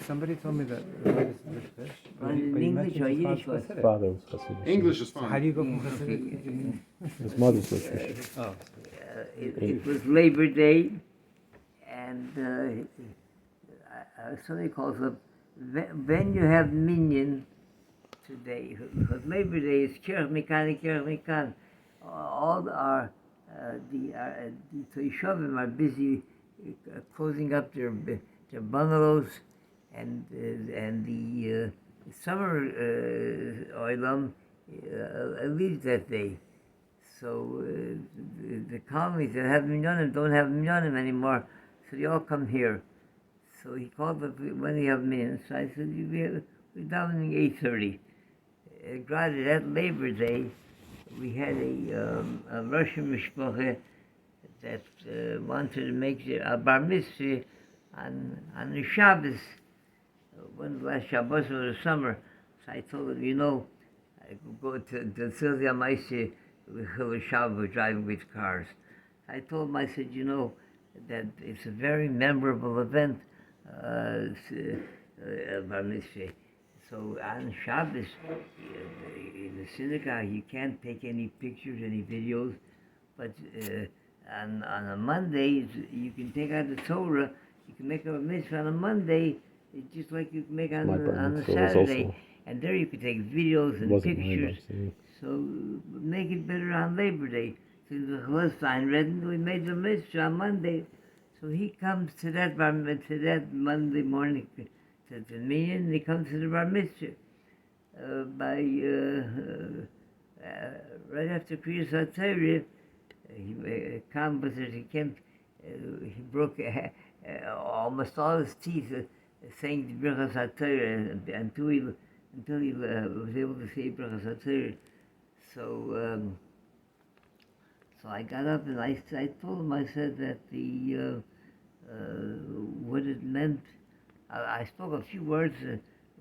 Somebody told me that Rabbi is fish. In English or Yiddish? Father was Hasidic. English is fine. How do you go from Hasidic? His mother's Jewish. Oh. It was Labor Day, and somebody calls up, when you have minyan today, because Labor Day is Kirch Mikan. All our the Yeshovim are busy closing up their bungalows, and the summer oilam leaves that day. So the colonies that have minyanim don't have minyanim anymore, so they all come here. So he called up when they have minyan. So I said, we're davening 8:30. Granted, that Labor Day, we had a Russian mishpacha that wanted to make a bar mitzvah on the Shabbos. One of the last Shabbos of the summer. So I told him, I could go to Sylvia Maisi with Shabbos driving with cars. I told him, I said, that it's a very memorable event, bar mitzvah. So on Shabbos, in the synagogue, you can't take any pictures, any videos, but on a Monday, you can take out the Torah, you can make a mitzvah on a Monday, just like you can make on a Saturday, and there you can take videos and pictures, so make it better on Labor Day. So the Holstein read, we made the mitzvah on Monday, so he comes to that Monday morning, to the minyan, he comes to the bar mitzvah right after Kriyas HaTorah. He broke almost all his teeth saying the Brachas HaTorah until he was able to say Brachas HaTorah. So I got up and I told him, I said that what it meant. I spoke a few words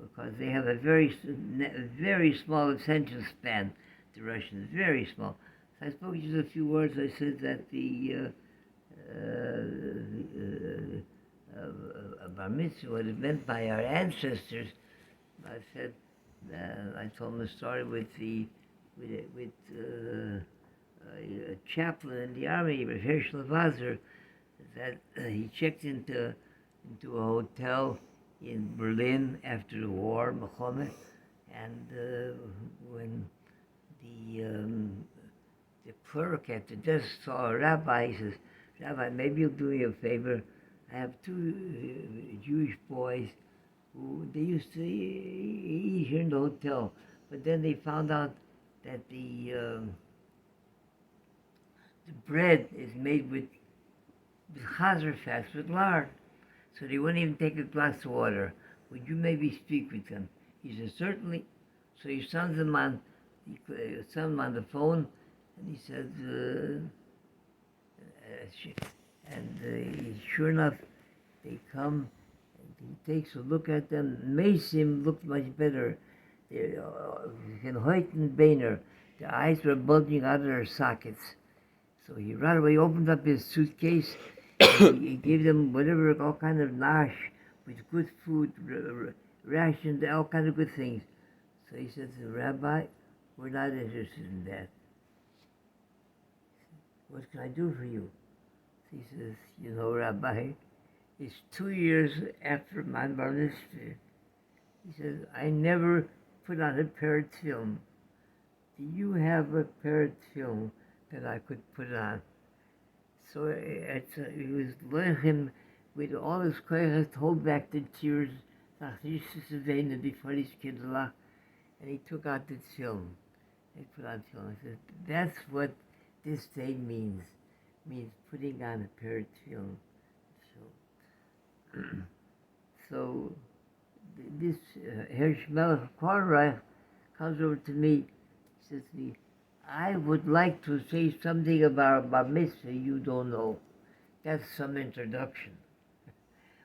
because they have a very small attention span, the Russians, very small. So I spoke just a few words. I said that the bar mitzvah, what it meant by our ancestors. I said, I told them the story with a chaplain in the army, Hershel Vazer, that he checked into a hotel in Berlin after the war, Mohammed, and when the clerk at the desk saw a rabbi, he says, "Rabbi, maybe you'll do me a favor. I have two Jewish boys who they used to eat here in the hotel, but then they found out that the bread is made with chazer fats, with lard. So they wouldn't even take a glass of water. Would you maybe speak with them?" He said, "Certainly." So he sends them on the phone, and he says, sure enough, they come, and he takes a look at them. Mesim looked much better. Their eyes were bulging out of their sockets. So he right away opened up his suitcase. He gave them whatever, all kind of nash with good food, rations, all kind of good things. So he said to the rabbi, "We're not interested in that. What can I do for you?" He says, "Rabbi, it's 2 years after my bar mitzvah." He says, "I never put on a pair of tefillin. Do you have a pair of tefillin that I could put on?" So he was lechem with all his koyach to hold back the tears before his kids left, and he took out the tefillin. He put on tefillin. I said, "That's what this day means. Means putting on a pair of tefillin." So this Hersh Melech Kornreich comes over to me. He says to me, "I would like to say something about bar mitzvah you don't know." That's some introduction.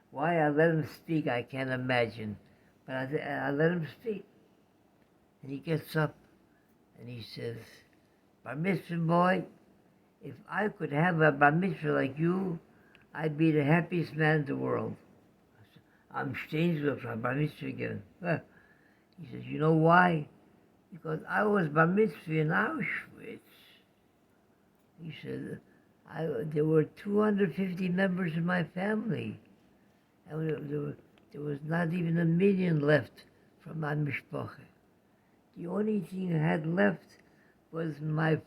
Why I let him speak, I can't imagine. But I let him speak. And he gets up and he says, "Bar mitzvah boy, if I could have a bar mitzvah like you, I'd be the happiest man in the world." I'm Stainsville, I'm Bar Mitzvah again. He says, you know why? Because I was Bar Mitzvah in Auschwitz. He said, there were 250 members of my family. And there was not even a million left from my mishpacha. The only thing I had left was my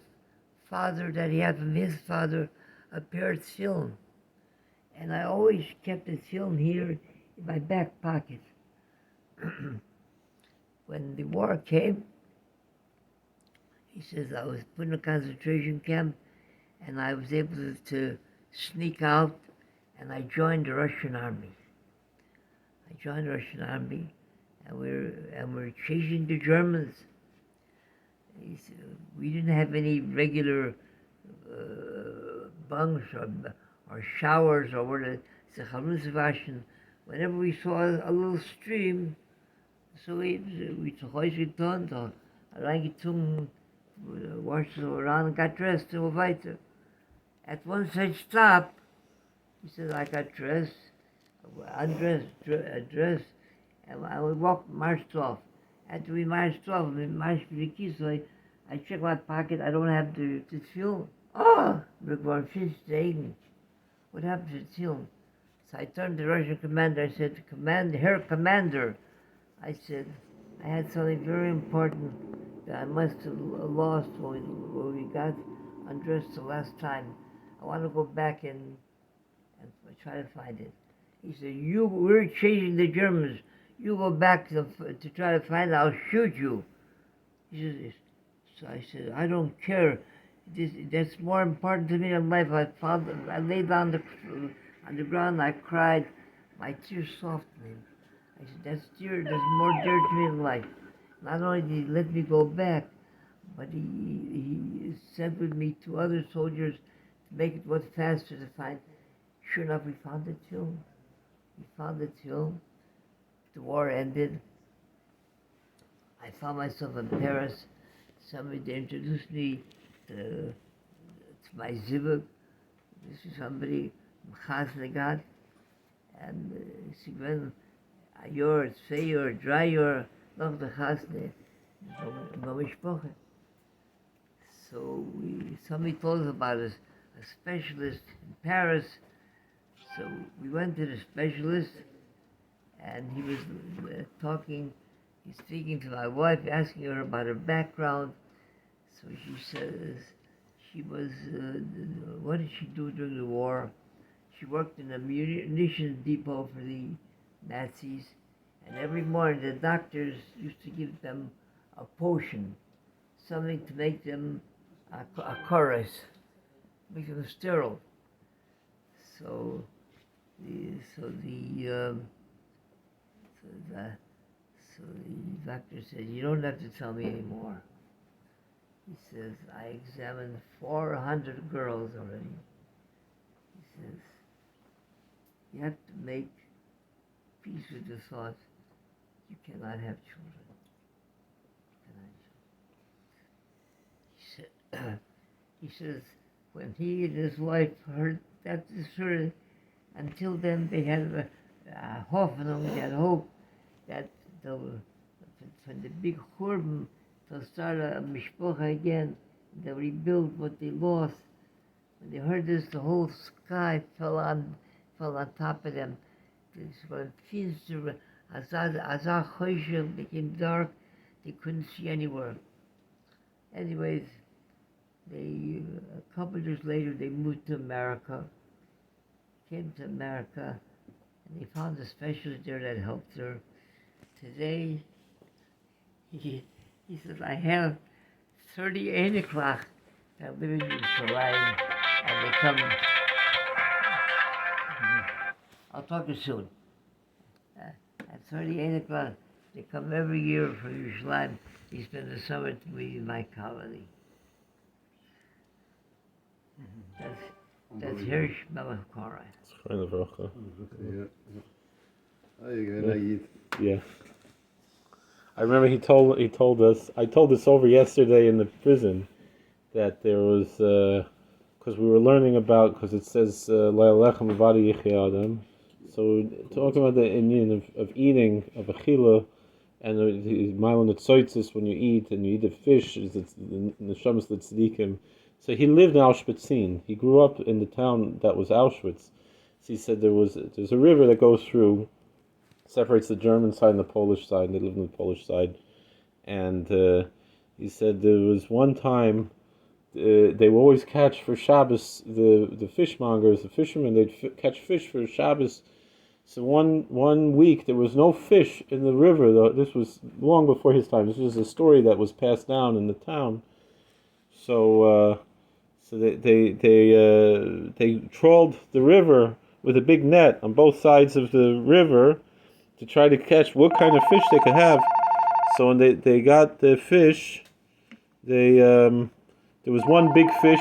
father, that he had from his father, a pair of tefillin. And I always kept the tefillin here in my back pocket. When the war came, he says, I was put in a concentration camp, and I was able to sneak out, and I joined the Russian army. And we're chasing the Germans. He said, we didn't have any regular bunks or showers or whatever. Whenever we saw a little stream, so we took getan, da reingezogen, washed around and got dressed and were weiter. At one such stop, he said, I got dressed, undressed, dressed, and I would marched off. After we marched off, so I checked my pocket, I don't have the fuel. Oh, we're going Fishbain. What happened to the fuel? So I turned to the Russian commander, I said, Herr Commander, I said, I had something very important that I must have lost when we got undressed the last time. I want to go back and try to find it. He said, we're chasing the Germans. You go back to try to find it, I'll shoot you. He said, so I said, I don't care. That's more important to me than life. I laid down on the ground, I cried. My tears softened him. I said, that's more dear to me than life. Not only did he let me go back, but he sent with me 2 other soldiers to make it much faster to find. Sure enough, we found the tomb. The war ended. I found myself in Paris. Somebody introduced me to my zivug. This is somebody, Chasnegat, and she went, Ayor, Tzeyor, Drayor, noch the Chasne, no mishpoche. So somebody told us about a specialist in Paris. So we went to the specialist, and he was he's speaking to my wife, asking her about her background. So she says she was, what did she do during the war? She worked in a munitions depot for the Nazis, and every morning the doctors used to give them a potion, something to make them a chorus, make them sterile. So the doctor said, you don't have to tell me anymore. He says, I examined 400 girls already. He says, you have to make peace with the thought you cannot have children. He says, when he and his wife heard that story, until then they had a Hoffnung, they had hope that from the big Churban to start a mishpocha again, they'll rebuild what they lost. When they heard this, the whole sky fell on top of them. This was finster, Azar Choshel became dark, they couldn't see anywhere. Anyways, a couple of years later, they moved to America, came to America, and they found a specialist there that helped her. Today, he says, I have 30 Einiklach that live in Yerushalayim, and they come. I'll talk to you soon. At 30 Einiklach, they come every year from Yerushalayim. They spend the summer to be in my colony. That's Hirsch Melech Korai. It's kind of rough. Yeah. I remember he told us. I told this over yesterday in the prison that there was because we were learning about, because it says La'alechem V'Vadi Yichei Adam, So talking about the Indian of eating, of achila, and the Mylon Tzoitzis, when you eat and you eat the fish, is the Shams the Tzadikim. So he lived in Auschwitz. He grew up in the town that was Auschwitz. So he said there's a river that goes through, separates the German side and the Polish side. They lived on the Polish side, and he said there was one time they would always catch for Shabbos, the fishmongers, the fishermen, they'd catch fish for Shabbos. So one week there was no fish in the river. Though this was long before his time. This was a story that was passed down in the town. So they trawled the river with a big net on both sides of the river to try to catch what kind of fish they could have. So when they got the fish, there was one big fish.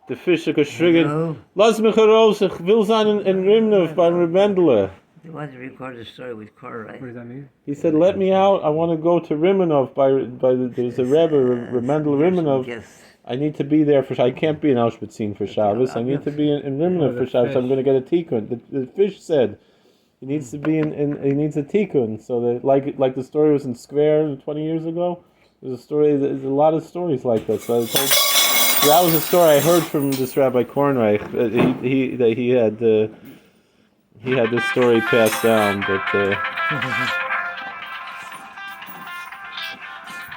The fish like a shrigan. Lass mich heraus, ich will sein in Rimnov by Remendele. They want to record a story with Cora, right? What does that mean? He said, "Let me out. I want to go to Rimanov there's a Rebbe, Remendele Rimanov. Yes. I need to be there for. I can't be in Auschwitz for Shabbos. I need to be in Rimanov for Shabbos. I'm going to get a tikkun." The fish said he needs to be he needs a tikkun. So that like the story was in Square 20 years ago. There's a story. There's a lot of stories like that. So I told. That was a story I heard from this Rabbi Kornreich. He had this story passed down, but